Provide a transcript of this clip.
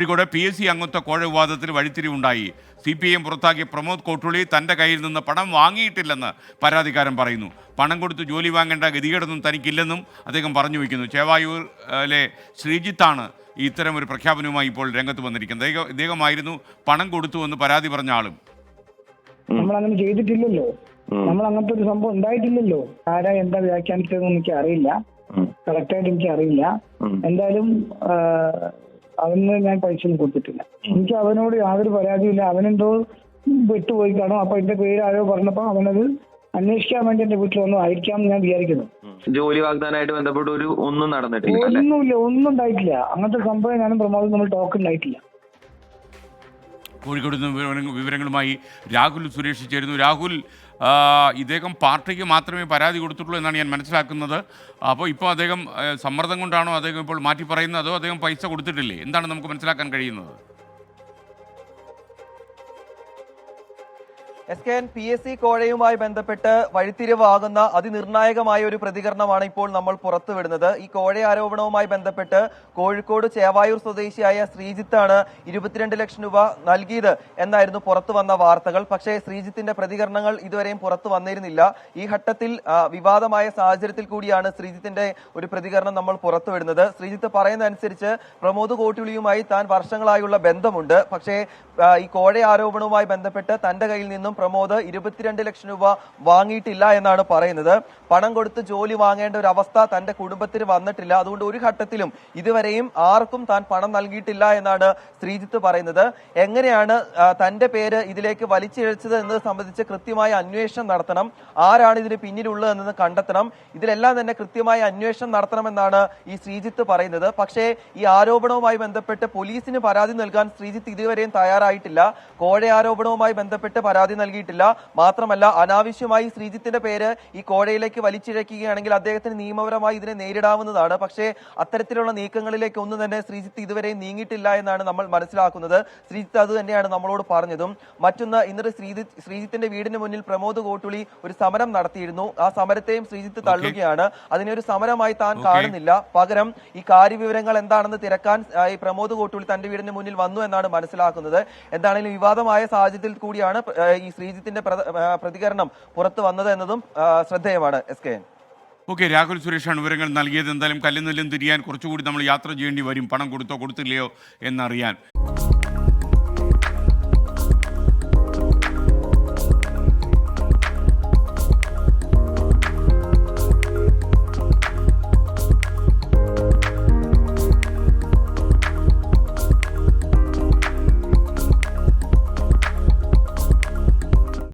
Kozhikode PSC അംഗത്വ കോഴ വിവാദത്തിൽ വഴിത്തിരിവുണ്ടായി. CPIM പുറത്താക്കിയ പ്രമോദ് കോട്ടുളി തൻ്റെ കയ്യിൽ നിന്ന് പണം വാങ്ങിയിട്ടില്ലെന്ന് പരാതിക്കാരൻ പറയുന്നു. പണം കൊടുത്ത് ജോലി വാങ്ങേണ്ട ഗതികേടൊന്നും തനിക്കില്ലെന്നും അദ്ദേഹം പറഞ്ഞു വയ്ക്കുന്നു. ചേവായൂരിലെ ശ്രീജിത്താണ് ഇത്തരം ഒരു പ്രഖ്യാപനവുമായി ഇപ്പോൾ രംഗത്ത് വന്നിരിക്കുന്നത്. ഇദ്ദേഹമായിരുന്നു പണം കൊടുത്തുവെന്ന് പരാതി പറഞ്ഞ ആളും. നമ്മൾ അങ്ങനെ ചെയ്തിട്ടില്ലല്ലോ, നമ്മൾ അങ്ങനത്തെ ഒരു സംഭവം ഉണ്ടായിട്ടില്ലല്ലോ. ആരാ എന്താ വ്യാഖ്യാനിച്ചതെന്ന് എനിക്ക് അറിയില്ല, കറക്റ്റായിട്ട് എനിക്ക് അറിയില്ല. എന്തായാലും അവന് ഞാൻ പൈസ ഒന്നും കൊടുത്തിട്ടില്ല. എനിക്ക് അവനോട് യാതൊരു പരാതിയില്ല. അവനെന്തോ വിട്ടുപോയി കാണും. അപ്പൊ എന്റെ പേര് ആരോ പറഞ്ഞപ്പോ അവനത് അന്വേഷിക്കാൻ വേണ്ടി എന്റെ വീട്ടിൽ ഒന്നും ആയിരിക്കാം എന്ന് ഞാൻ വിചാരിക്കുന്നു. ജോലി വാഗ്ദാനമായിട്ട് ബന്ധപ്പെട്ട് ഒന്നും നടന്നിട്ടില്ല, ഒന്നുമില്ല, ഒന്നും ഉണ്ടായിട്ടില്ല. അങ്ങനത്തെ സംഭവം ഞാനും പ്രമോദും നമ്മൾ ടോക്ക് ഉണ്ടായിട്ടില്ല. കോഴിക്കോട് നിന്ന് വിവരങ്ങളുമായി രാഹുൽ സുരേഷ് ചേരുന്നു. രാഹുൽ, ഇദ്ദേഹം പാർട്ടിക്ക് മാത്രമേ പരാതി കൊടുത്തിട്ടുള്ളൂ എന്നാണ് ഞാൻ മനസ്സിലാക്കുന്നത്. അപ്പോൾ ഇപ്പോൾ അദ്ദേഹം സമ്മർദ്ദം കൊണ്ടാണോ അദ്ദേഹം ഇപ്പോൾ മാറ്റി പറയുന്നത്, അതോ അദ്ദേഹം പൈസ കൊടുത്തിട്ടില്ലേ? എന്താണ് നമുക്ക് മനസ്സിലാക്കാൻ കഴിയുന്നത്? PSC കോഴയുമായി ബന്ധപ്പെട്ട് വഴിത്തിരിവാകുന്ന അതിനിർണായകമായ ഒരു പ്രതികരണമാണ് ഇപ്പോൾ നമ്മൾ പുറത്തുവിടുന്നത്. ഈ കോഴ ആരോപണവുമായി ബന്ധപ്പെട്ട് കോഴിക്കോട് ചേവായൂർ സ്വദേശിയായ ശ്രീജിത്താണ് 22 ലക്ഷം രൂപ നൽകിയത് എന്നായിരുന്നു പുറത്തു വന്ന വാർത്തകൾ. പക്ഷേ ശ്രീജിത്തിന്റെ പ്രതികരണങ്ങൾ ഇതുവരെയും പുറത്തു വന്നിരുന്നില്ല. ഈ ഘട്ടത്തിൽ വിവാദമായ സാഹചര്യത്തിൽ കൂടിയാണ് ശ്രീജിത്തിന്റെ ഒരു പ്രതികരണം നമ്മൾ പുറത്തുവിടുന്നത്. ശ്രീജിത്ത് പറയുന്നതനുസരിച്ച് പ്രമോദ് കോട്ടുളിയുമായി താൻ വർഷങ്ങളായുള്ള ബന്ധമുണ്ട്. പക്ഷേ ഈ കോഴ ആരോപണവുമായി ബന്ധപ്പെട്ട് തന്റെ കയ്യിൽ നിന്നും പ്രമോദ് 22 ലക്ഷം രൂപ വാങ്ങിയിട്ടില്ല എന്നാണ് പറയുന്നത്. പണം കൊടുത്ത് ജോലി വാങ്ങേണ്ട ഒരു അവസ്ഥ തന്റെ കുടുംബത്തിന് വന്നിട്ടില്ല. അതുകൊണ്ട് ഒരു ഘട്ടത്തിലും ഇതുവരെയും ആർക്കും താൻ പണം നൽകിയിട്ടില്ല എന്നാണ് ശ്രീജിത്ത് പറയുന്നത്. എങ്ങനെയാണ് തന്റെ പേര് ഇതിലേക്ക് വലിച്ചിഴച്ചത് എന്നത് സംബന്ധിച്ച് കൃത്യമായ അന്വേഷണം നടത്തണം. ആരാണ് ഇതിന് പിന്നിലുള്ളത് എന്നത് കണ്ടെത്തണം. ഇതിലെല്ലാം തന്നെ കൃത്യമായ അന്വേഷണം നടത്തണമെന്നാണ് ഈ ശ്രീജിത്ത് പറയുന്നത്. പക്ഷേ ഈ ആരോപണവുമായി ബന്ധപ്പെട്ട് പോലീസിന് പരാതി നൽകാൻ ശ്രീജിത്ത് ഇതുവരെയും തയ്യാറായിട്ടില്ല. കോഴ ആരോപണവുമായി ബന്ധപ്പെട്ട് പരാതി നൽകിയിട്ടില്ല. മാത്രമല്ല, അനാവശ്യമായി ശ്രീജിത്തിന്റെ പേര് ഈ കോഴയിലേക്ക് വലിച്ചിഴക്കുകയാണെങ്കിൽ അദ്ദേഹത്തിന് നിയമപരമായി ഇതിനെ നേരിടാവുന്നതാണ്. പക്ഷേ അത്തരത്തിലുള്ള നീക്കങ്ങളിലേക്ക് ഒന്നും തന്നെ ശ്രീജിത്ത് ഇതുവരെയും നീങ്ങിയിട്ടില്ല എന്നാണ് നമ്മൾ മനസ്സിലാക്കുന്നത്. ശ്രീജിത്ത് അത് തന്നെയാണ് നമ്മളോട് പറഞ്ഞതും. മറ്റൊന്ന്, ഇന്നലെ ശ്രീജിത്തിന്റെ വീടിന് മുന്നിൽ പ്രമോദ് കോട്ടുളി ഒരു സമരം നടത്തിയിരുന്നു. ആ സമരത്തെയും ശ്രീജിത്ത് തള്ളുകയാണ്. അതിനെ ഒരു സമരമായി താൻ കാണുന്നില്ല. പകരം ഈ കാര്യവിവരങ്ങൾ എന്താണെന്ന് തിരക്കാൻ ഈ പ്രമോദ് കോട്ടുളി തന്റെ വീടിന് മുന്നിൽ വന്നു എന്നാണ് മനസ്സിലാക്കുന്നത്. എന്താണെങ്കിലും വിവാദമായ സാഹചര്യത്തിൽ കൂടിയാണ് ഈ ശ്രീജിത്തിന്റെ പ്രതികരണം പുറത്തു വന്നത് എന്നതും ശ്രദ്ധേയമാണ്. ഓക്കെ, രാഹുൽ സുരേഷാണ് വിവരങ്ങൾ നൽകിയത്. എന്തായാലും കല്ലും നെല്ലും തിരിയാൻ കുറച്ചുകൂടി നമ്മൾ യാത്ര ചെയ്യേണ്ടി വരും, പണം കൊടുത്തോ കൊടുത്തില്ലയോ എന്നറിയാൻ.